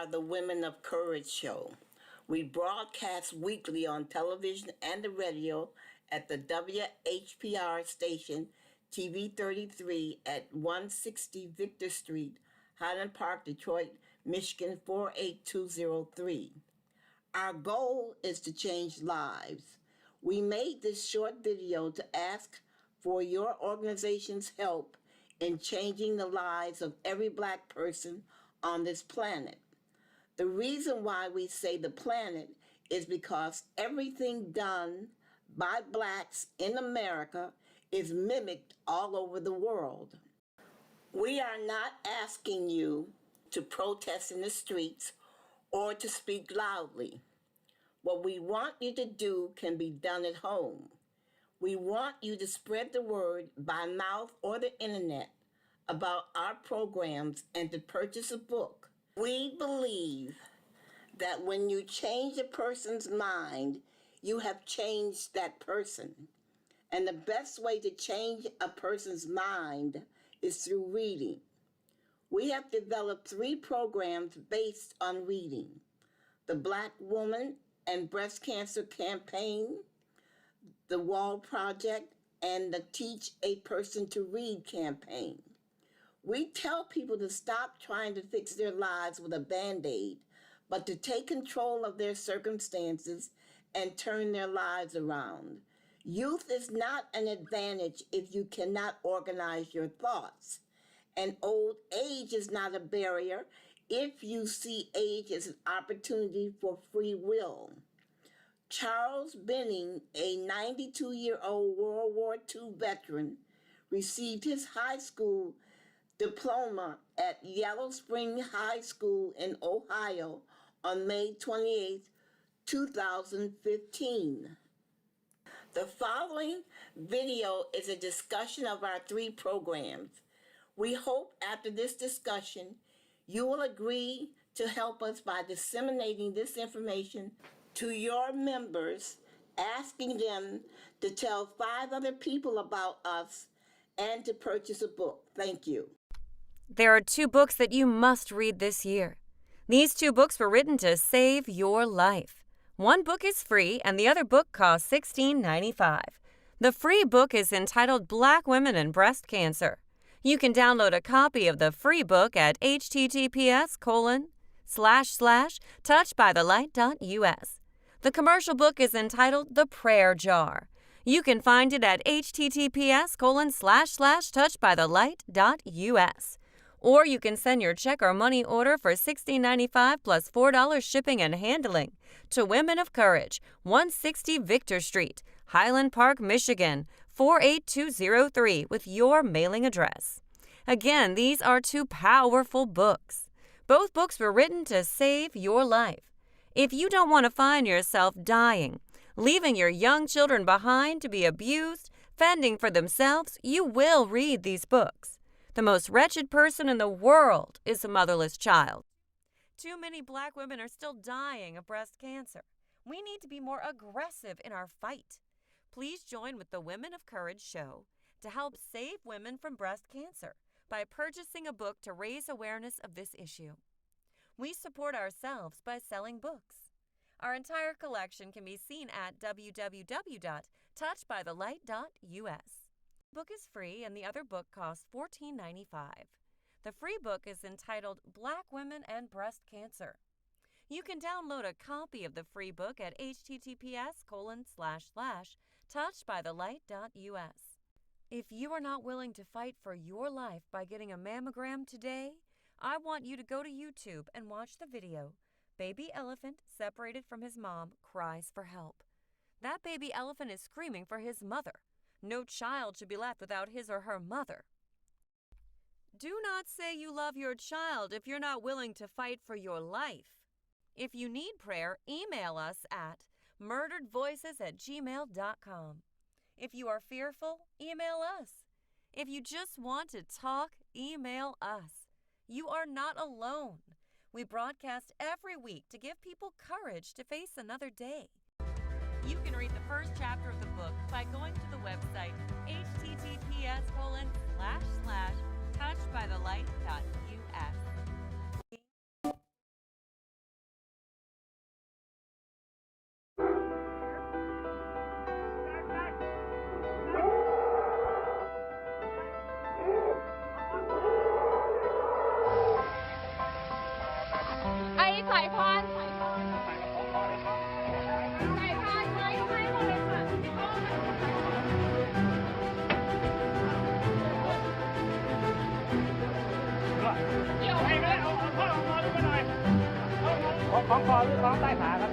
are the Women of Courage show. We broadcast weekly on television and the radio at the WHPR station TV 33 at 160 Victor Street, Highland Park, Detroit, Michigan 48203. Our goal is to change lives. We made this short video to ask for your organization's help in changing the lives of every Black person on this planet. The reason why we say the planet is because everything done by Blacks in America is mimicked all over the world. We are not asking you to protest in the streets or to speak loudly. What we want you to do can be done at home. We want you to spread the word by mouth or the internet about our programs and to purchase a book. We believe that when you change a person's mind, you have changed that person. And the best way to change a person's mind is through reading. We have developed 3 programs based on reading: the Black Woman and Breast Cancer Campaign, the Wall Project, and the Teach a Person to Read campaign. We tell people to stop trying to fix their lives with a Band-Aid, but to take control of their circumstances and turn their lives around. Youth is not an advantage if you cannot organize your thoughts. And old age is not a barrier if you see age as an opportunity for free will. Charles Benning, a 92-year-old World War II veteran, received his high school diploma at Yellow Spring High School in Ohio on May 28, 2015. The following video is a discussion of our 3 programs. We hope after this discussion, you will agree to help us by disseminating this information to your members, asking them to tell 5 other people about us and to purchase a book. Thank you. There are 2 books that you must read this year. These 2 books were written to save your life. One book is free and the other book costs $16.95. The free book is entitled Black Women and Breast Cancer. You can download a copy of the free book at https://touchedbythelight.us. The commercial book is entitled The Prayer Jar. You can find it at https://touchedbythelight.us. Or you can send your check or money order for $16.95 plus $4 shipping and handling to Women of Courage, 160 Victor Street, Highland Park, Michigan, 48203 with your mailing address. Again, these are 2 powerful books. Both books were written to save your life. If you don't want to find yourself dying, leaving your young children behind to be abused, fending for themselves, you will read these books. The most wretched person in the world is a motherless child. Too many Black women are still dying of breast cancer. We need to be more aggressive in our fight. Please join with the Women of Courage show to help save women from breast cancer by purchasing a book to raise awareness of this issue. We support ourselves by selling books. Our entire collection can be seen at www.touchedbythelight.us. The book is free and the other book costs $14.95. The free book is entitled Black Women and Breast Cancer. You can download a copy of the free book at https://touchedbythelight.us. If you are not willing to fight for your life by getting a mammogram today, I want you to go to YouTube and watch the video, Baby Elephant Separated from His Mom Cries for Help. That baby elephant is screaming for his mother. No child should be left without his or her mother. Do not say you love your child if you're not willing to fight for your life. If you need prayer, email us at murderedvoices@gmail.com. If you are fearful, email us. If you just want to talk, email us. You are not alone. We broadcast every week to give people courage to face another day. You can read the first chapter of the book by going to the website https://touchedbythelight.us. ของคอหรือของใต้ขาครับ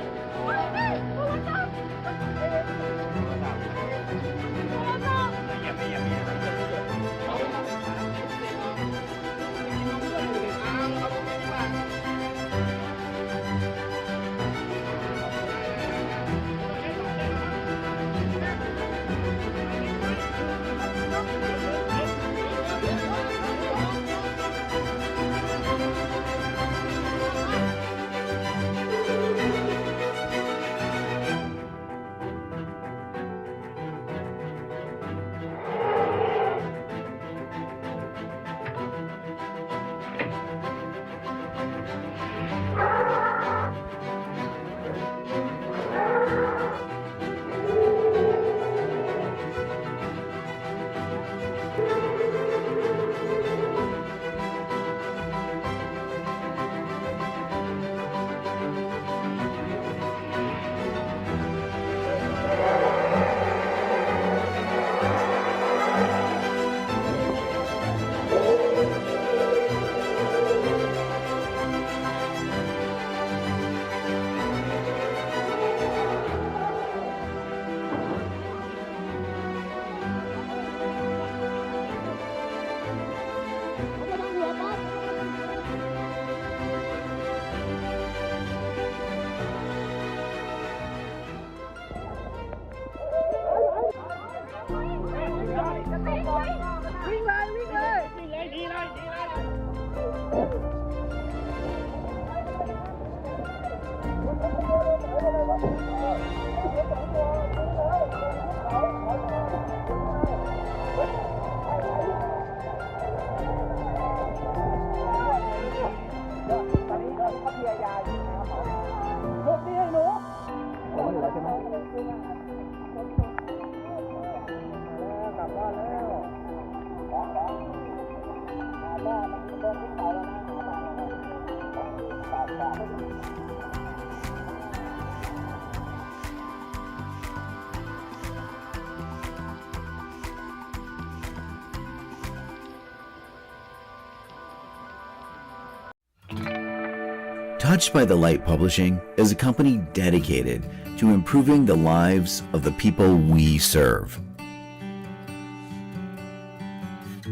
Touched by the Light Publishing is a company dedicated to improving the lives of the people we serve.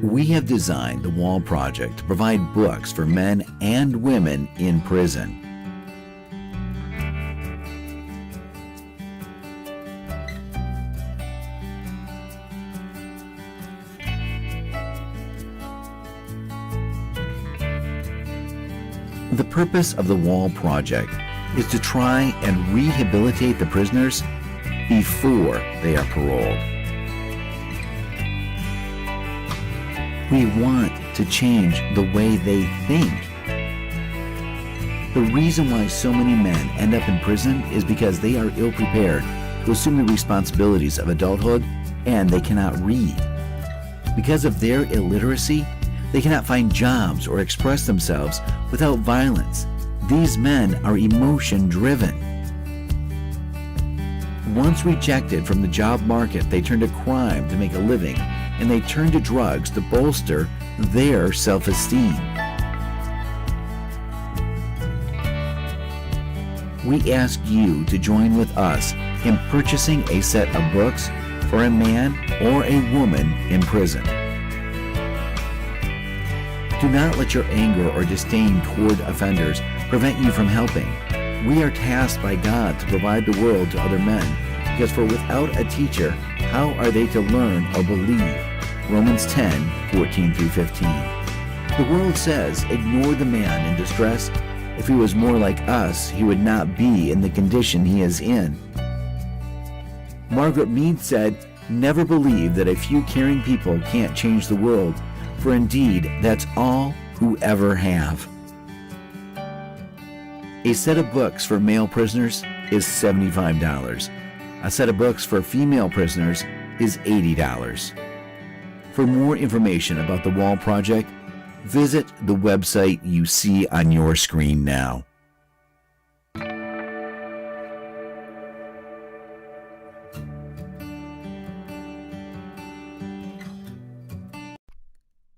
We have designed the Wall Project to provide books for men and women in prison. The purpose of the Wall Project is to try and rehabilitate the prisoners before they are paroled. We want to change the way they think. The reason why so many men end up in prison is because they are ill-prepared to assume the responsibilities of adulthood, and they cannot read. Because of their illiteracy, they cannot find jobs or express themselves without violence. These men are emotion-driven. Once rejected from the job market, they turn to crime to make a living, and they turn to drugs to bolster their self-esteem. We ask you to join with us in purchasing a set of books for a man or a woman in prison. Do not let your anger or disdain toward offenders prevent you from helping. We are tasked by God to provide the world to other men, because for without a teacher, how are they to learn or believe? Romans 10:14-15. The world says, ignore the man in distress. If he was more like us, he would not be in the condition he is in. Margaret Mead said, never believe that a few caring people can't change the world, for indeed, that's all who ever have. A set of books for male prisoners is $75. A set of books for female prisoners is $80. For more information about the Wall Project, visit the website you see on your screen now.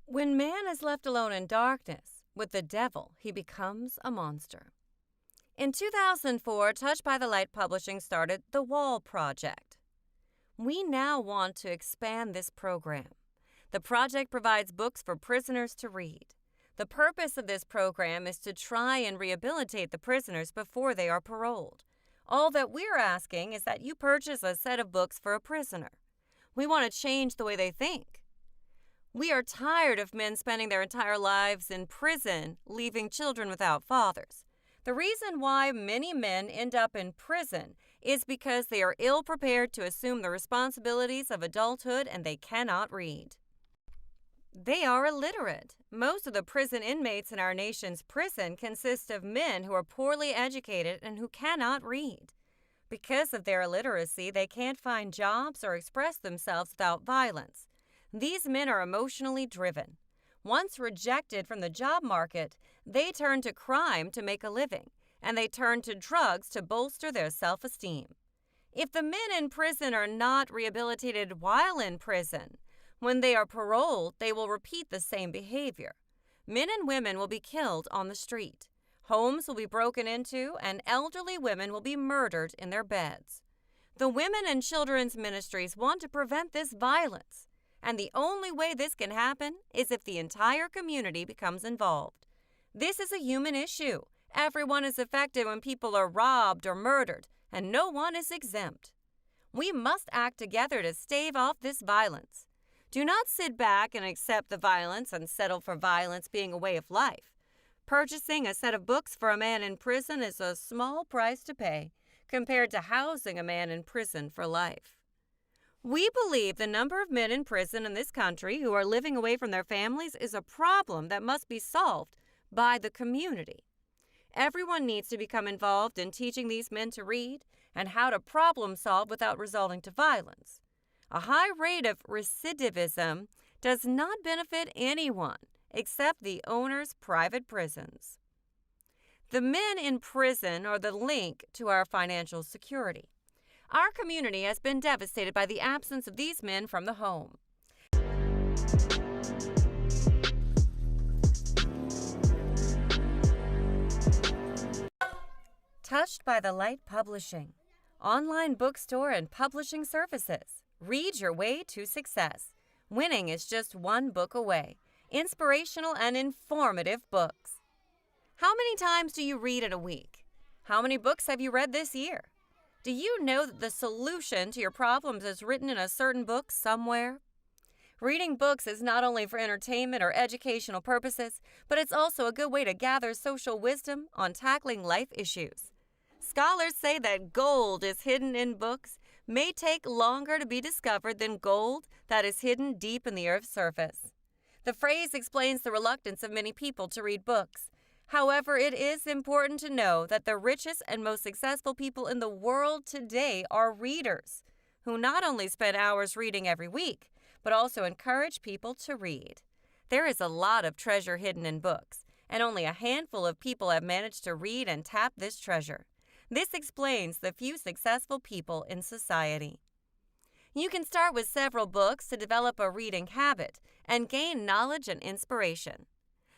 When man is left alone in darkness with the devil, he becomes a monster. In 2004, Touched by the Light Publishing started the Wall Project. We now want to expand this program. The project provides books for prisoners to read. The purpose of this program is to try and rehabilitate the prisoners before they are paroled. All that we're asking is that you purchase a set of books for a prisoner. We want to change the way they think. We are tired of men spending their entire lives in prison, leaving children without fathers. The reason why many men end up in prison is because they are ill-prepared to assume the responsibilities of adulthood and they cannot read. They are illiterate. Most of the prison inmates in our nation's prison consist of men who are poorly educated and who cannot read. Because of their illiteracy, they can't find jobs or express themselves without violence. These men are emotionally driven. Once rejected from the job market, they turn to crime to make a living, and they turn to drugs to bolster their self-esteem. If the men in prison are not rehabilitated while in prison, when they are paroled, they will repeat the same behavior. Men and women will be killed on the street. Homes will be broken into, and elderly women will be murdered in their beds. The Women and Children's Ministries want to prevent this violence, and the only way this can happen is if the entire community becomes involved. This is a human issue. Everyone is affected when people are robbed or murdered, and no one is exempt. We must act together to stave off this violence. Do not sit back and accept the violence and settle for violence being a way of life. Purchasing a set of books for a man in prison is a small price to pay compared to housing a man in prison for life. We believe the number of men in prison in this country who are living away from their families is a problem that must be solved by the community. Everyone needs to become involved in teaching these men to read and how to problem solve without resorting to violence. A high rate of recidivism does not benefit anyone except the owner's private prisons. The men in prison are the link to our financial security. Our community has been devastated by the absence of these men from the home. Touched by the Light Publishing, online bookstore and publishing services. Read your way to success. Winning is just one book away. Inspirational and informative books. How many times do you read in a week? How many books have you read this year? Do you know that the solution to your problems is written in a certain book somewhere? Reading books is not only for entertainment or educational purposes, but it's also a good way to gather social wisdom on tackling life issues. Scholars say that gold is hidden in books may take longer to be discovered than gold that is hidden deep in the earth's surface. The phrase explains the reluctance of many people to read books. However, it is important to know that the richest and most successful people in the world today are readers, who not only spend hours reading every week, but also encourage people to read. There is a lot of treasure hidden in books, and only a handful of people have managed to read and tap this treasure. This explains the few successful people in society. You can start with several books to develop a reading habit and gain knowledge and inspiration.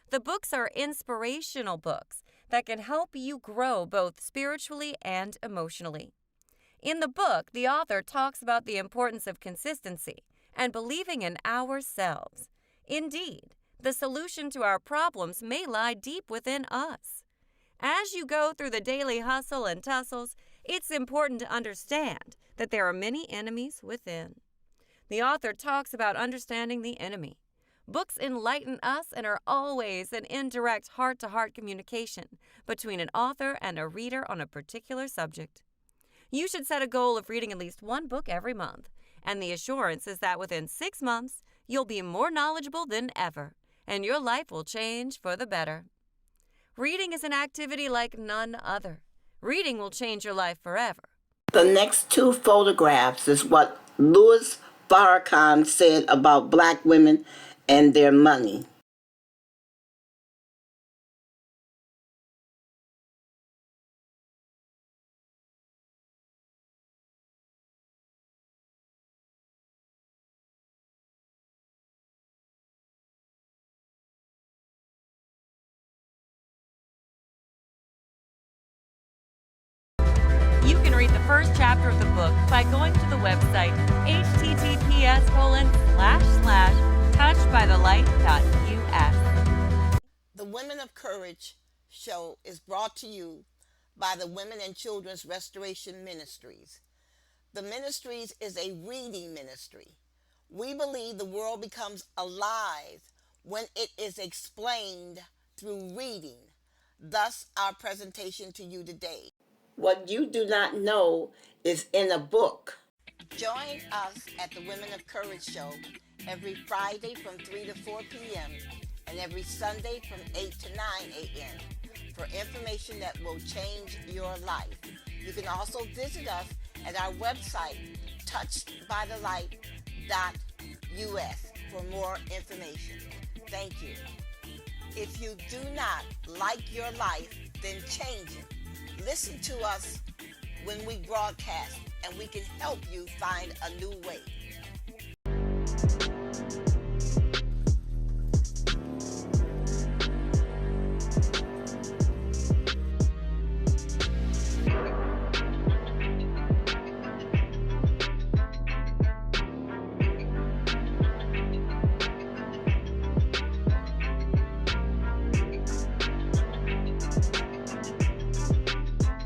The books are inspirational books that can help you grow both spiritually and emotionally. In the book, the author talks about the importance of consistency and believing in ourselves. Indeed, the solution to our problems may lie deep within us. As you go through the daily hustle and tussles, it's important to understand that there are many enemies within. The author talks about understanding the enemy. Books enlighten us and are always an indirect heart-to-heart communication between an author and a reader on a particular subject. You should set a goal of reading at least one book every month, and the assurance is that within 6 months, you'll be more knowledgeable than ever, and your life will change for the better. Reading is an activity like none other. Reading will change your life forever. The next 2 photographs is what Louis Farrakhan said about black women and their money. after the book by going to the website https://touchedbythelight.us. The Women of Courage show is brought to you by the Women and Children's Restoration Ministries. The Ministries is a reading ministry. We believe the world becomes alive when it is explained through reading. Thus, our presentation to you today. What you do not know is in a book. Join us at the Women of Courage show every Friday from 3 to 4 p.m. and every Sunday from 8 to 9 a.m. for information that will change your life. You can also visit us at our website, touchedbythelight.us, for more information. Thank you. If you do not like your life, then change it. Listen to us when we broadcast, and we can help you find a new way.